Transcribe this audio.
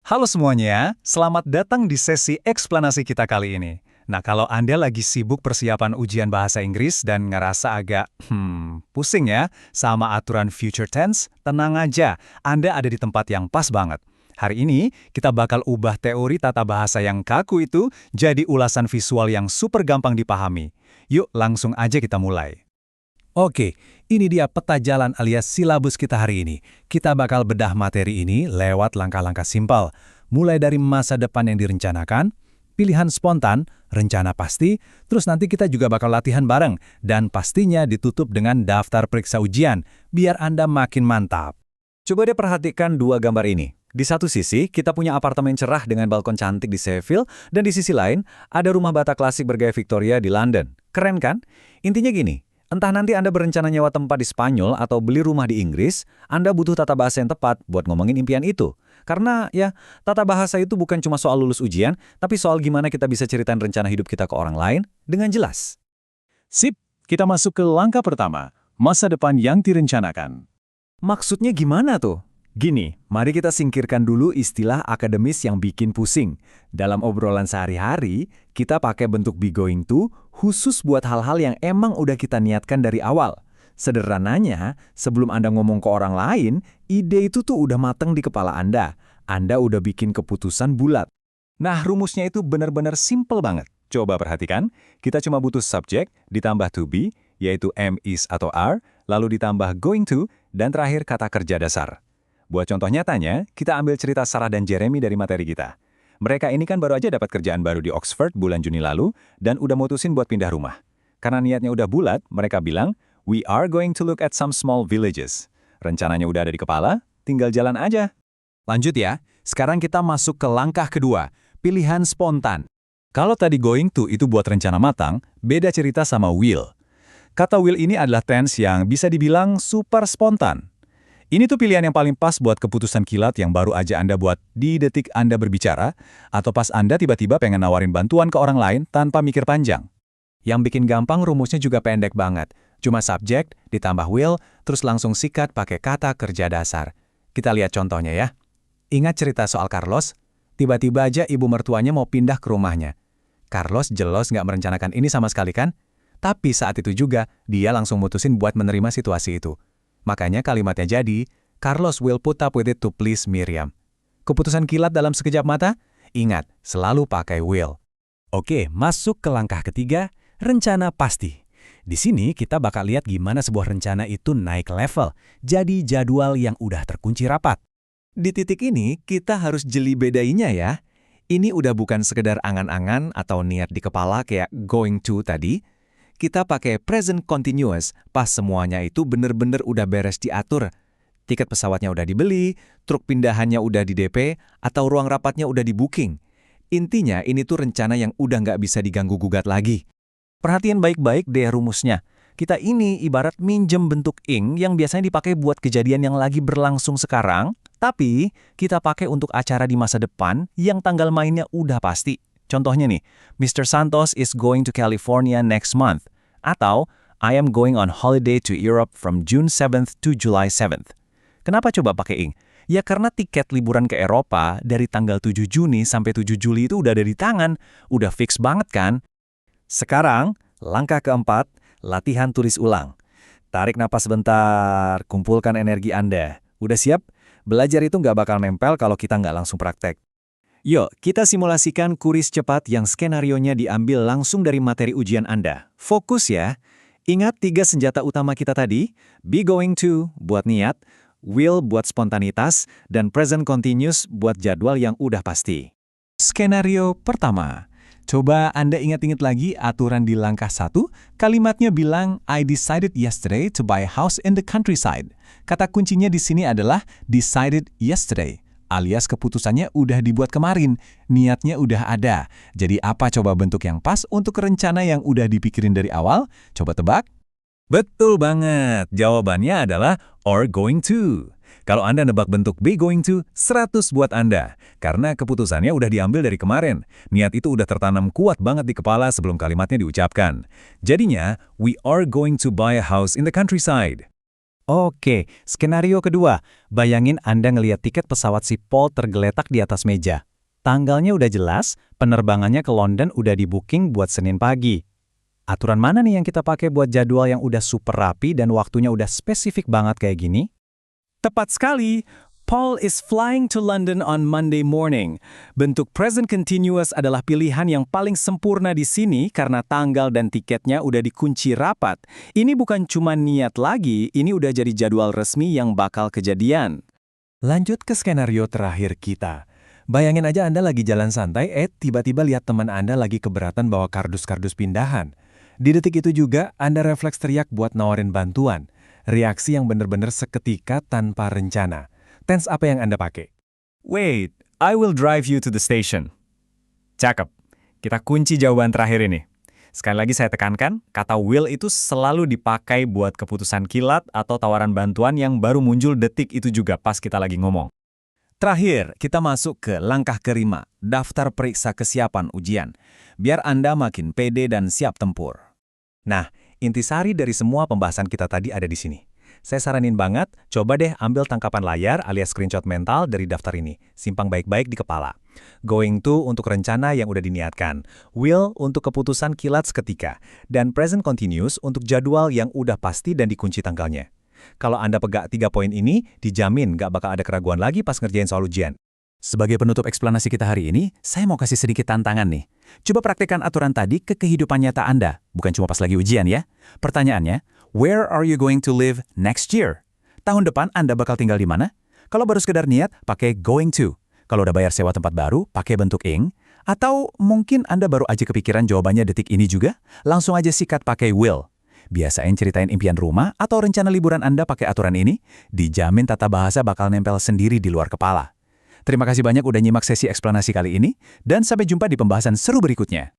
Halo semuanya, selamat datang di sesi eksplanasi kita kali ini. Nah, kalau Anda lagi sibuk persiapan ujian bahasa Inggris dan ngerasa agak, pusing ya, sama aturan future tense, tenang aja, Anda ada di tempat yang pas banget. Hari ini, kita bakal ubah teori tata bahasa yang kaku itu jadi ulasan visual yang super gampang dipahami. Yuk, langsung aja kita mulai. Oke, ini dia peta jalan alias silabus kita hari ini. Kita bakal bedah materi ini lewat langkah-langkah simpel. Mulai dari masa depan yang direncanakan, pilihan spontan, rencana pasti, terus nanti kita juga bakal latihan bareng, dan pastinya ditutup dengan daftar periksa ujian, biar Anda makin mantap. Coba deh perhatikan dua gambar ini. Di satu sisi, kita punya apartemen cerah dengan balkon cantik di Sheffield, dan di sisi lain, ada rumah bata klasik bergaya Victoria di London. Keren kan? Intinya gini, entah nanti Anda berencana nyewa tempat di Spanyol atau beli rumah di Inggris, Anda butuh tata bahasa yang tepat buat ngomongin impian itu. Karena ya, tata bahasa itu bukan cuma soal lulus ujian, tapi soal gimana kita bisa ceritain rencana hidup kita ke orang lain dengan jelas. Sip, kita masuk ke langkah pertama, masa depan yang direncanakan. Maksudnya gimana tuh? Gini, mari kita singkirkan dulu istilah akademis yang bikin pusing. Dalam obrolan sehari-hari, kita pakai bentuk be going to khusus buat hal-hal yang emang udah kita niatkan dari awal. Sederhananya, sebelum Anda ngomong ke orang lain, ide itu tuh udah mateng di kepala Anda. Anda udah bikin keputusan bulat. Nah, rumusnya itu benar-benar simple banget. Coba perhatikan, kita cuma butuh subjek ditambah to be, yaitu am, is, atau are, lalu ditambah going to, dan terakhir kata kerja dasar. Buat contoh nyatanya, kita ambil cerita Sarah dan Jeremy dari materi kita. Mereka ini kan baru aja dapat kerjaan baru di Oxford bulan Juni lalu, dan udah mutusin buat pindah rumah. Karena niatnya udah bulat, mereka bilang, we are going to look at some small villages. Rencananya udah ada di kepala, tinggal jalan aja. Lanjut ya, sekarang kita masuk ke langkah kedua, pilihan spontan. Kalau tadi going to itu buat rencana matang, beda cerita sama will. Kata will ini adalah tense yang bisa dibilang super spontan. Ini tuh pilihan yang paling pas buat keputusan kilat yang baru aja Anda buat di detik Anda berbicara, atau pas Anda tiba-tiba pengen nawarin bantuan ke orang lain tanpa mikir panjang. Yang bikin gampang rumusnya juga pendek banget. Cuma subjek, ditambah will, terus langsung sikat pakai kata kerja dasar. Kita lihat contohnya ya. Ingat cerita soal Carlos? Tiba-tiba aja ibu mertuanya mau pindah ke rumahnya. Carlos jelas nggak merencanakan ini sama sekali kan? Tapi saat itu juga, dia langsung mutusin buat menerima situasi itu. Makanya kalimatnya jadi, Carlos will put up with it to please Miriam. Keputusan kilat dalam sekejap mata? Ingat, selalu pakai will. Oke, masuk ke langkah ketiga, rencana pasti. Di sini kita bakal lihat gimana sebuah rencana itu naik level, jadi jadwal yang udah terkunci rapat. Di titik ini, kita harus jeli bedainya ya. Ini udah bukan sekedar angan-angan atau niat di kepala kayak going to tadi. Kita pakai present continuous pas semuanya itu bener-bener udah beres diatur. Tiket pesawatnya udah dibeli, truk pindahannya udah di DP, atau ruang rapatnya udah di booking. Intinya ini tuh rencana yang udah nggak bisa diganggu-gugat lagi. Perhatian baik-baik deh rumusnya. Kita ini ibarat minjem bentuk ink yang biasanya dipakai buat kejadian yang lagi berlangsung sekarang, tapi kita pakai untuk acara di masa depan yang tanggal mainnya udah pasti. Contohnya nih, Mr. Santos is going to California next month. Atau, I am going on holiday to Europe from June 7th to July 7th. Kenapa coba pakai ing? Ya karena tiket liburan ke Eropa dari tanggal 7 Juni sampai 7 Juli itu udah ada di tangan. Udah fix banget kan? Sekarang, langkah keempat, latihan tulis ulang. Tarik napas sebentar, kumpulkan energi Anda. Udah siap? Belajar itu nggak bakal nempel kalau kita nggak langsung praktek. Yuk, kita simulasikan kuis cepat yang skenarionya diambil langsung dari materi ujian Anda. Fokus ya. Ingat 3 senjata utama kita tadi, be going to buat niat, will buat spontanitas, dan present continuous buat jadwal yang udah pasti. Skenario pertama. Coba Anda ingat-ingat lagi aturan di langkah 1, kalimatnya bilang, I decided yesterday to buy a house in the countryside. Kata kuncinya di sini adalah decided yesterday. Alias keputusannya udah dibuat kemarin, niatnya udah ada. Jadi apa coba bentuk yang pas untuk rencana yang udah dipikirin dari awal? Coba tebak? Betul banget, jawabannya adalah or going to. Kalau Anda nebak bentuk be going to, 100 buat Anda. Karena keputusannya udah diambil dari kemarin. Niat itu udah tertanam kuat banget di kepala sebelum kalimatnya diucapkan. Jadinya, we are going to buy a house in the countryside. Oke, skenario kedua. Bayangin Anda ngelihat tiket pesawat si Paul tergeletak di atas meja. Tanggalnya udah jelas, penerbangannya ke London udah di-booking buat Senin pagi. Aturan mana nih yang kita pakai buat jadwal yang udah super rapi dan waktunya udah spesifik banget kayak gini? Tepat sekali. Paul is flying to London on Monday morning. Bentuk present continuous adalah pilihan yang paling sempurna di sini karena tanggal dan tiketnya udah dikunci rapat. Ini bukan cuma niat lagi, ini udah jadi jadwal resmi yang bakal kejadian. Lanjut ke skenario terakhir kita. Bayangin aja Anda lagi jalan santai, tiba-tiba lihat teman Anda lagi keberatan bawa kardus-kardus pindahan. Di detik itu juga, Anda refleks teriak buat nawarin bantuan. Reaksi yang benar-benar seketika tanpa rencana. Tense apa yang Anda pakai? Wait, I will drive you to the station. Cakep. Kita kunci jawaban terakhir ini. Sekali lagi saya tekankan, kata will itu selalu dipakai buat keputusan kilat atau tawaran bantuan yang baru muncul detik itu juga pas kita lagi ngomong. Terakhir, kita masuk ke langkah kelima, daftar periksa kesiapan ujian. Biar Anda makin pede dan siap tempur. Nah, intisari dari semua pembahasan kita tadi ada di sini. Saya saranin banget, coba deh ambil tangkapan layar alias screenshot mental dari daftar ini. Simpang baik-baik di kepala. Going to untuk rencana yang udah diniatkan. Will untuk keputusan kilat seketika. Dan present continuous untuk jadwal yang udah pasti dan dikunci tanggalnya. Kalau Anda pegak 3 poin ini, dijamin gak bakal ada keraguan lagi pas ngerjain soal ujian. Sebagai penutup eksplanasi kita hari ini, saya mau kasih sedikit tantangan nih. Coba praktikkan aturan tadi ke kehidupan nyata Anda, bukan cuma pas lagi ujian ya. Pertanyaannya, where are you going to live next year? Tahun depan Anda bakal tinggal di mana? Kalau baru sekedar niat, pakai going to. Kalau udah bayar sewa tempat baru, pakai bentuk ing. Atau mungkin Anda baru aja kepikiran jawabannya detik ini juga, langsung aja sikat pakai will. Biasain ceritain impian rumah atau rencana liburan Anda pakai aturan ini, dijamin tata bahasa bakal nempel sendiri di luar kepala. Terima kasih banyak udah nyimak sesi eksplanasi kali ini, dan sampai jumpa di pembahasan seru berikutnya.